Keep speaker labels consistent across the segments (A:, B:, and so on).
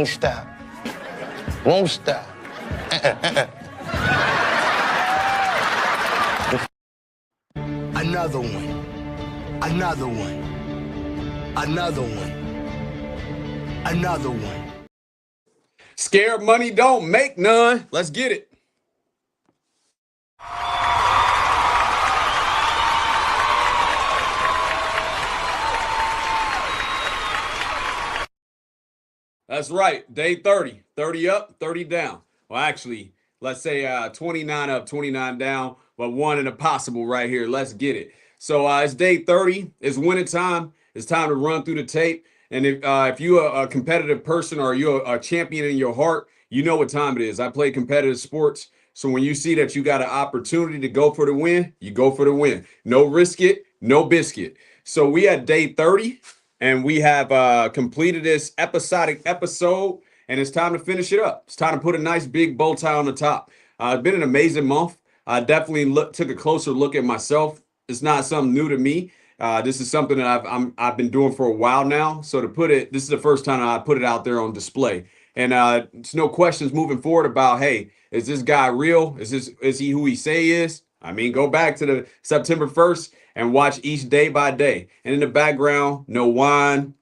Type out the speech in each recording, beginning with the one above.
A: Can't stop. Won't stop.
B: Another one. Another one. Another one. Another one.
C: Scared money don't make none. Let's get it. That's right. Day 30. 30 up, 30 down. Well, actually, let's say 29 up, 29 down, but one in a possible right here. Let's get it. So it's day 30. It's winning time. It's time to run through the tape. And if you're a competitive person or you're a champion in your heart, you know what time it is. I play competitive sports. So when you see that you got an opportunity to go for the win, you go for the win. No risk it, no biscuit. So we at day 30. And we have completed this episodic episode, and it's time to finish it up. It's time to put a nice big bow tie on the top. It's been an amazing month. I definitely took a closer look at myself. It's not something new to me. This is something that I've been doing for a while now. So to put it, this is the first time I put it out there on display. And it's no questions moving forward about, hey, is this guy real? Is he who he say he is? I mean, go back to the September 1st and watch each day by day. And in the background, no wine.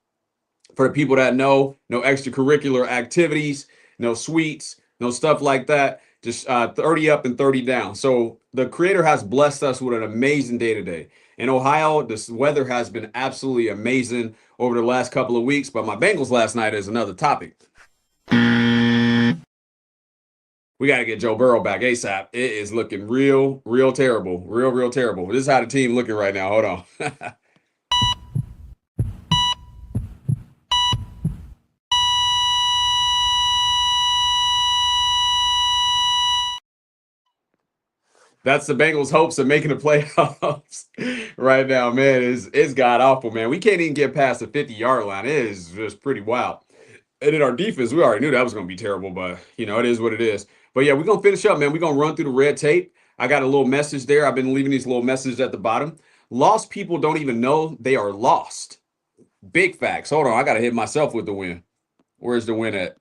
C: For the people that know, no extracurricular activities, no sweets, no stuff like that. Just 30 up and 30 down. So the Creator has blessed us with an amazing day today. In Ohio, this weather has been absolutely amazing over the last couple of weeks. But my Bengals last night is another topic. We got to get Joe Burrow back ASAP. It is looking real terrible. Real terrible. This is how the team looking right now. Hold on. That's the Bengals' hopes of making the playoffs right now, man. It's god awful, man. We can't even get past the 50-yard line. It is just pretty wild. And in our defense, we already knew that was going to be terrible, but, it is what it is. But, yeah, we're going to finish up, man. We're going to run through the red tape. I got a little message there. I've been leaving these little messages at the bottom. Lost people don't even know they are lost. Big facts. Hold on. I got to hit myself with the win. Where's the win at?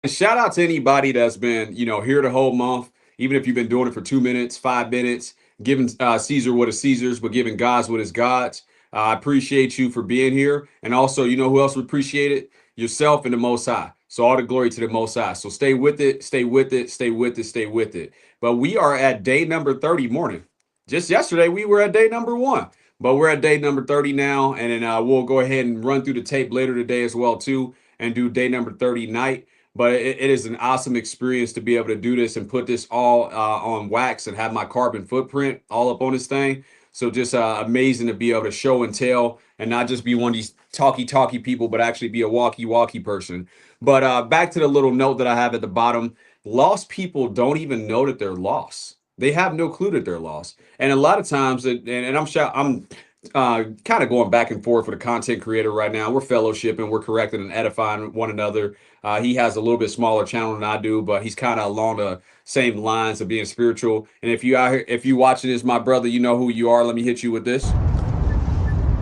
C: And shout out to anybody that's been, here the whole month, even if you've been doing it for 2 minutes, 5 minutes, giving Caesar what is Caesar's, but giving God's what is God's. I appreciate you for being here. And also, you know who else would appreciate it? Yourself and the Most High. So all the glory to the Most High. So stay with it, stay with it, stay with it, stay with it. But we are at day number 30 morning. Just yesterday, we were at day number 1. But we're at day number 30 now. And then we'll go ahead and run through the tape later today as well, too, and do day number 30 night. But it is an awesome experience to be able to do this and put this all on wax and have my carbon footprint all up on this thing. So just amazing to be able to show and tell and not just be one of these talky people, but actually be a walkie person. But back to the little note that I have at the bottom. Lost people don't even know that they're lost. They have no clue that they're lost. And a lot of times, and I'm kind of going back and forth with a content creator right now. We're fellowshipping, we're correcting and edifying one another. He has a little bit smaller channel than I do, but he's kind of along the same lines of being spiritual. And if you out here, if you watching this, my brother, you know who you are. Let me hit you with this.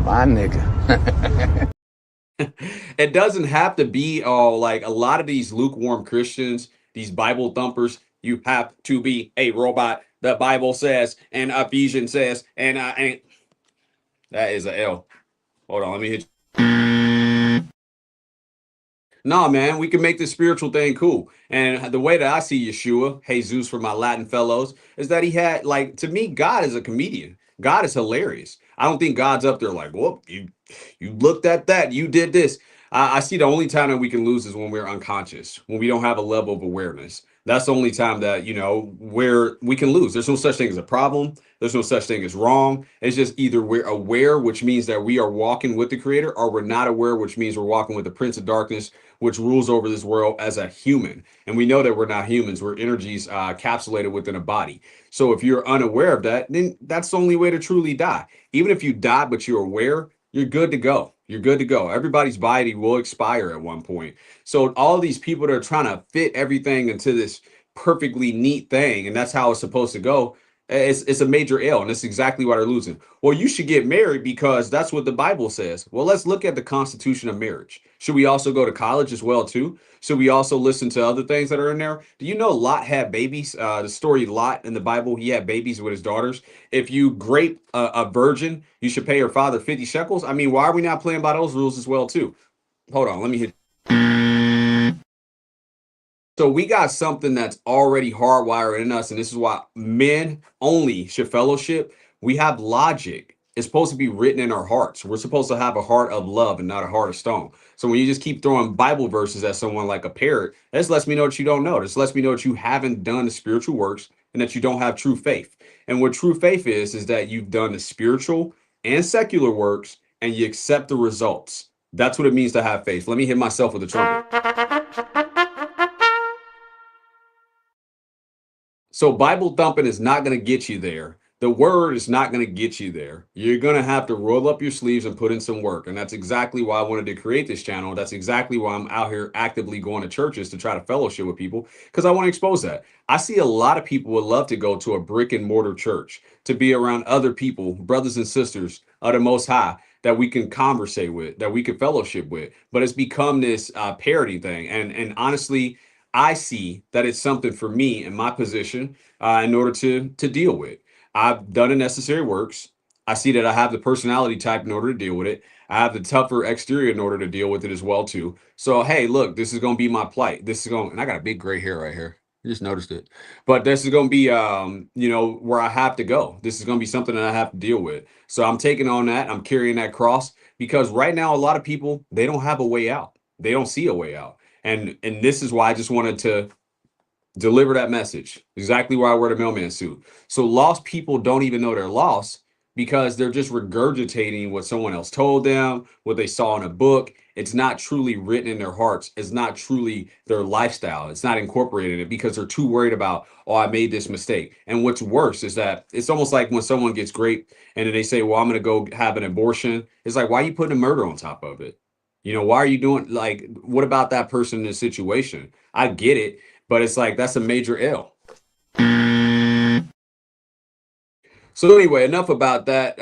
A: My nigga.
C: It doesn't have to be all like a lot of these lukewarm Christians, these Bible thumpers. You have to be a robot. The Bible says, and Ephesians says, and I ain't. That is a L. Hold on, let me hit you. No, man, we can make this spiritual thing cool. And the way that I see Yeshua, Jesus for my Latin fellows, is that he had, like, to me, God is a comedian. God is hilarious. I don't think God's up there like, whoop, you looked at that, you did this. I see the only time that we can lose is when we're unconscious, when we don't have a level of awareness. That's the only time that, where we can lose. There's no such thing as a problem. There's no such thing as wrong. It's just either we're aware, which means that we are walking with the Creator, or we're not aware, which means we're walking with the Prince of Darkness, which rules over this world as a human. And we know that we're not humans. We're energies encapsulated within a body. So if you're unaware of that, then that's the only way to truly die. Even if you die, but you're aware, you're good to go. You're good to go. Everybody's body will expire at one point. So all these people that are trying to fit everything into this perfectly neat thing, and that's how it's supposed to go, It's a major L, and that's exactly why they're losing. Well, you should get married because that's what the Bible says. Well, let's look at the constitution of marriage. Should we also go to college as well too? Should we also listen to other things that are in there? Do you know Lot had babies? The story Lot in the Bible, he had babies with his daughters. If you grape a virgin, you should pay her father 50 shekels. I mean, why are we not playing by those rules as well too? Hold on, let me hit. So we got something that's already hardwired in us, and this is why men only should fellowship. We have logic. It's supposed to be written in our hearts. We're supposed to have a heart of love and not a heart of stone. So when you just keep throwing Bible verses at someone like a parrot, this lets me know that you don't know. This lets me know that you haven't done the spiritual works and that you don't have true faith. And what true faith is that you've done the spiritual and secular works and you accept the results. That's what it means to have faith. Let me hit myself with a trumpet. So Bible thumping is not going to get you there. The word is not going to get you there. You're going to have to roll up your sleeves and put in some work. And that's exactly why I wanted to create this channel. That's exactly why I'm out here actively going to churches to try to fellowship with people, because I want to expose that. I see a lot of people would love to go to a brick and mortar church, to be around other people, brothers and sisters of the Most High, that we can conversate with, that we can fellowship with. But it's become this parody thing. And honestly, I see that it's something for me in my position in order to deal with. I've done the necessary works. I see that I have the personality type in order to deal with it. I have the tougher exterior in order to deal with it as well too. So hey, look, this is going to be my plight. This is going, and I got a big gray hair right here. You just noticed it, but this is going to be, where I have to go. This is going to be something that I have to deal with. So I'm taking on that. I'm carrying that cross because right now a lot of people, they don't have a way out. They don't see a way out. And this is why I just wanted to deliver that message. Exactly why I wear the mailman suit. So lost people don't even know they're lost because they're just regurgitating what someone else told them, what they saw in a book. It's not truly written in their hearts. It's not truly their lifestyle. It's not incorporated in it because they're too worried about, oh, I made this mistake. And what's worse is that it's almost like when someone gets raped and then they say, well, I'm going to go have an abortion. It's like, why are you putting a murder on top of it? Why are you doing, like, what about that person in this situation? I get it, but it's like, that's a major L. So anyway, enough about that.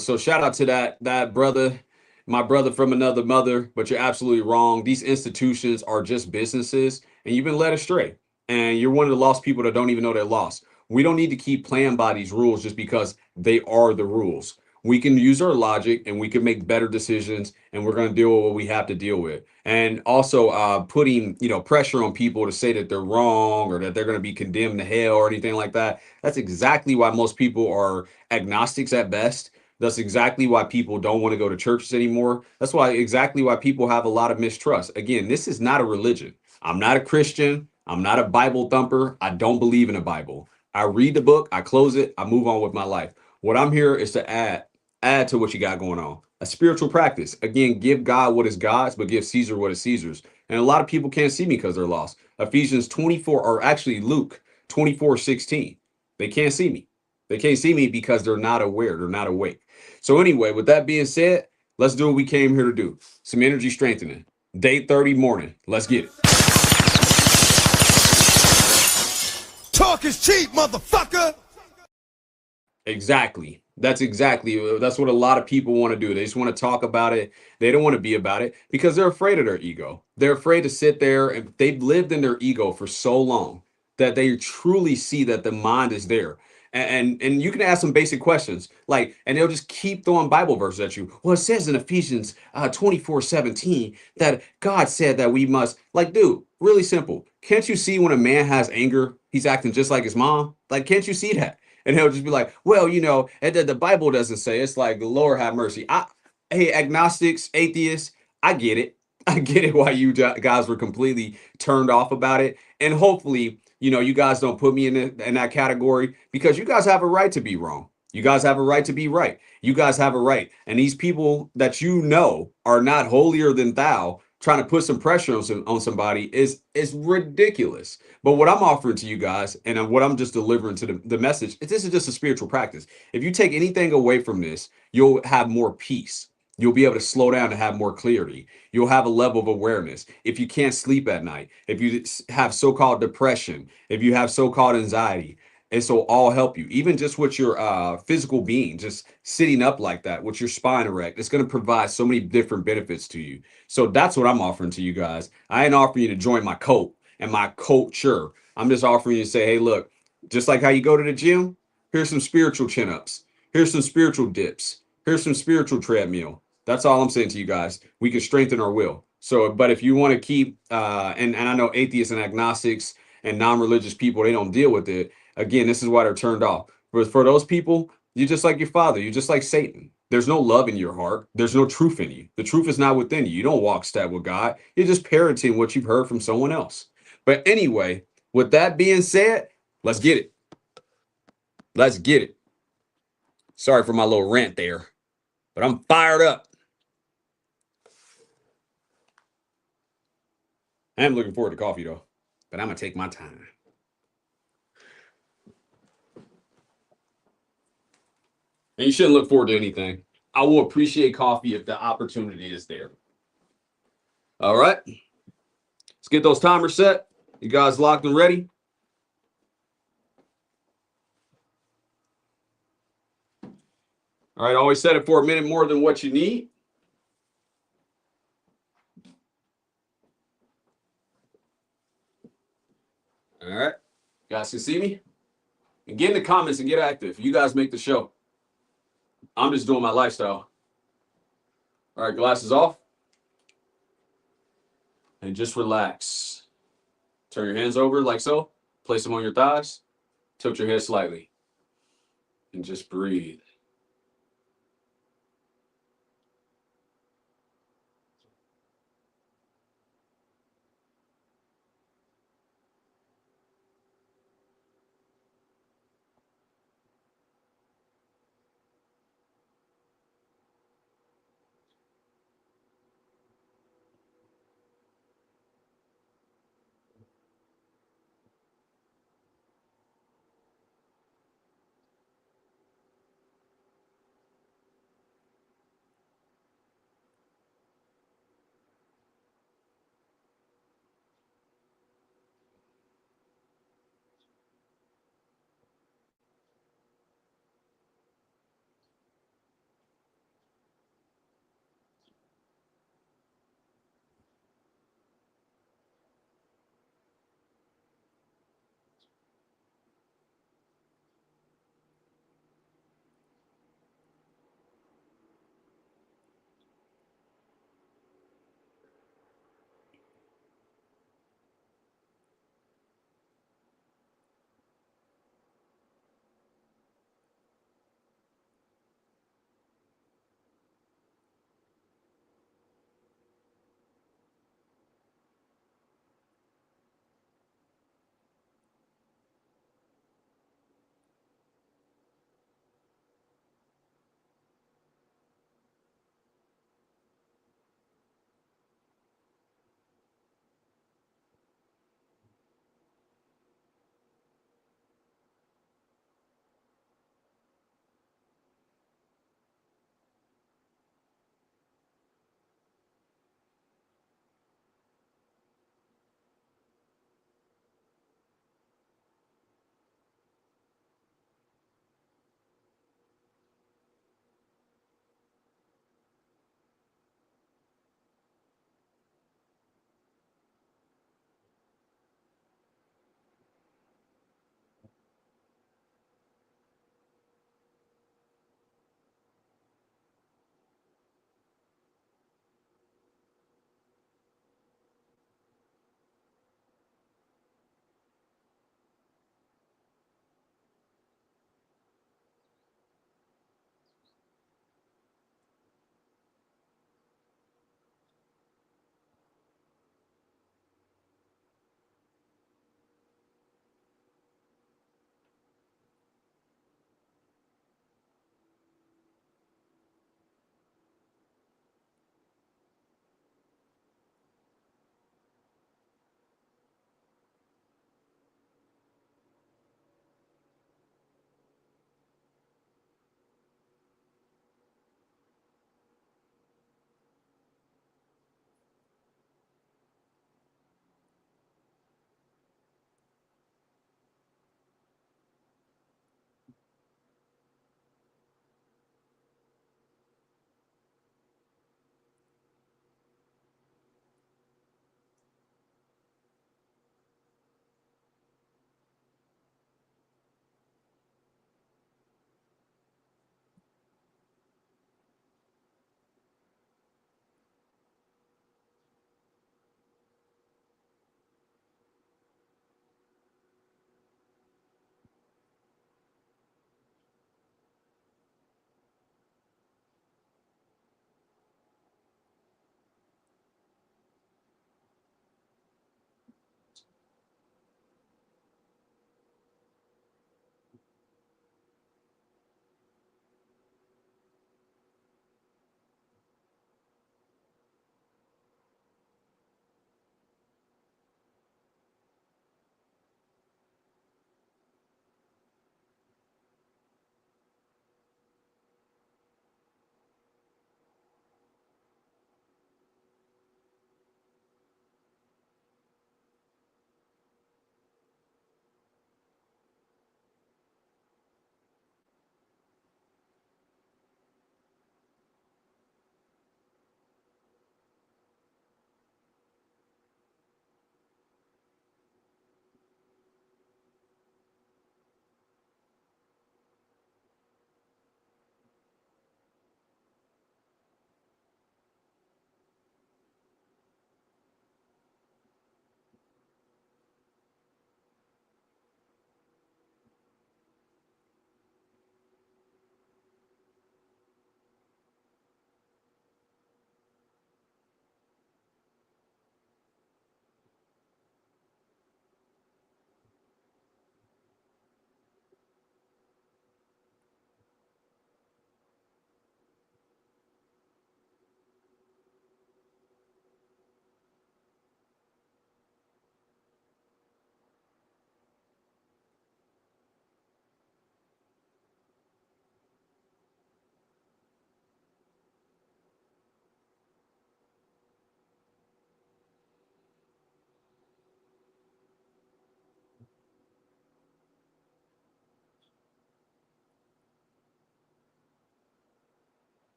C: So shout out to that brother, my brother from another mother, but you're absolutely wrong. These institutions are just businesses and you've been led astray. And you're one of the lost people that don't even know they're lost. We don't need to keep playing by these rules just because they are the rules. We can use our logic and we can make better decisions, and we're going to deal with what we have to deal with. And also putting pressure on people to say that they're wrong or that they're going to be condemned to hell or anything like that. That's exactly why most people are agnostics at best. That's exactly why people don't want to go to churches anymore. That's exactly why people have a lot of mistrust. Again, this is not a religion. I'm not a Christian. I'm not a Bible thumper. I don't believe in a Bible. I read the book, I close it, I move on with my life. What I'm here is to add to what you got going on. A spiritual practice. Again, give God what is God's, but give Caesar what is Caesar's. And a lot of people can't see me because they're lost. Ephesians 24, or actually Luke 24:16. They can't see me. They can't see me because they're not aware. They're not awake. So anyway, with that being said, let's do what we came here to do. Some energy strengthening. Day 30 morning. Let's get it.
B: Talk is cheap, motherfucker.
C: Exactly. That's what a lot of people want to do. They just want to talk about it. They don't want to be about it because they're afraid of their ego. They're afraid to sit there, and they've lived in their ego for so long that they truly see that the mind is there. And you can ask some basic questions like, and they'll just keep throwing Bible verses at you. Well, it says in Ephesians 24:17 that God said that we must, like, dude, really simple. Can't you see when a man has anger, he's acting just like his mom? Like, can't you see that? And he'll just be like, well, and the Bible doesn't say. It's like, Lord have mercy. Hey, agnostics, atheists, I get it. I get it why you guys were completely turned off about it. And hopefully, you guys don't put me in that category because you guys have a right to be wrong. You guys have a right to be right. You guys have a right. And these people that are not holier than thou, trying to put some pressure on somebody is ridiculous. But what I'm offering to you guys and what I'm just delivering to the message is this is just a spiritual practice. If you take anything away from this, you'll have more peace. You'll be able to slow down and have more clarity. You'll have a level of awareness. If you can't sleep at night, if you have so-called depression, if you have so-called anxiety, This will all help you, even just with your physical being, just sitting up like that with your spine erect. It's going to provide so many different benefits to you. So that's what I'm offering to you guys. I ain't offering you to join my cult and my culture. I'm just offering you to say, hey, look, just like how you go to the gym, here's some spiritual chin ups, here's some spiritual dips, here's some spiritual treadmill. That's all I'm saying to you guys. We can strengthen our will. So, but if you want to keep, and I know atheists and agnostics and non-religious people, they don't deal with it. Again, this is why they're turned off. But for those people, you're just like your father. You're just like Satan. There's no love in your heart. There's no truth in you. The truth is not within you. You don't walk step with God. You're just parroting what you've heard from someone else. But anyway, with that being said, let's get it. Let's get it. Sorry for my little rant there, but I'm fired up. I am looking forward to coffee though, but I'm going to take my time. And you shouldn't look forward to anything. I will appreciate coffee if the opportunity is there. All right. Let's get those timers set. You guys locked and ready? All right. Always set it for a minute more than what you need. All right. You guys can see me? And get in the comments and get active. You guys make the show. I'm just doing my lifestyle. All right. Glasses off. And just relax. Turn your hands over like so. Place them on your thighs. Tilt your head slightly. And just breathe.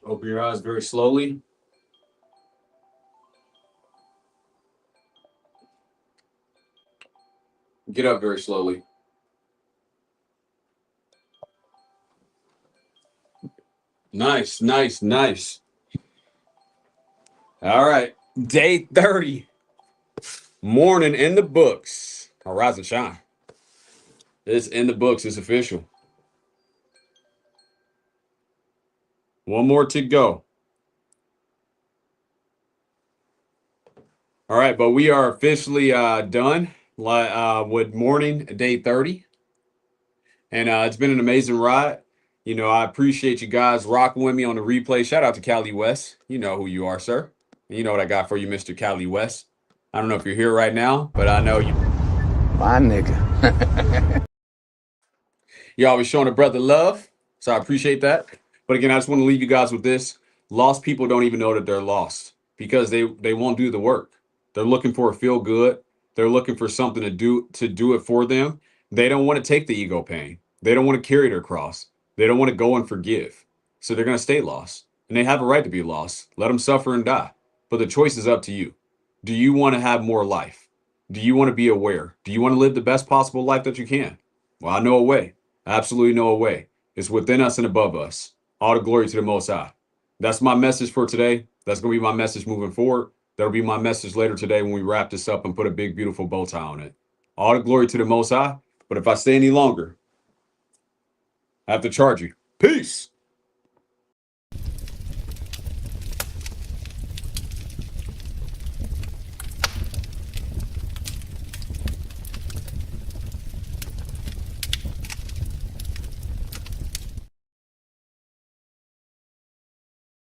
C: Open your eyes very slowly. Get up very slowly. Nice, nice, nice. All right. Day 30. Morning in the books. All rise and shine. It's in the books. It's official. One more to go. All right, but we are officially done with morning day 30. And it's been an amazing ride. You know, I appreciate you guys rocking with me on the replay. Shout out to Cali West. You know who you are, sir. You know what I got for you, Mr. Cali West. I don't know if you're here right now, but I know you.
A: My nigga.
C: You always showing a brother love. So I appreciate that. But again, I just want to leave you guys with this. Lost people don't even know that they're lost because they won't do the work. They're looking for a feel good. They're looking for something to do it for them. They don't want to take the ego pain. They don't want to carry their cross. They don't want to go and forgive. So they're going to stay lost. And they have a right to be lost. Let them suffer and die. But the choice is up to you. Do you want to have more life? Do you want to be aware? Do you want to live the best possible life that you can? Well, I know a way. I absolutely know a way. It's within us and above us. All the glory to the Most High. That's my message for today. That's going to be my message moving forward. That'll be my message later today when we wrap this up and put a big, beautiful bow tie on it. All the glory to the Most High. But if I stay any longer, I have to charge you. Peace.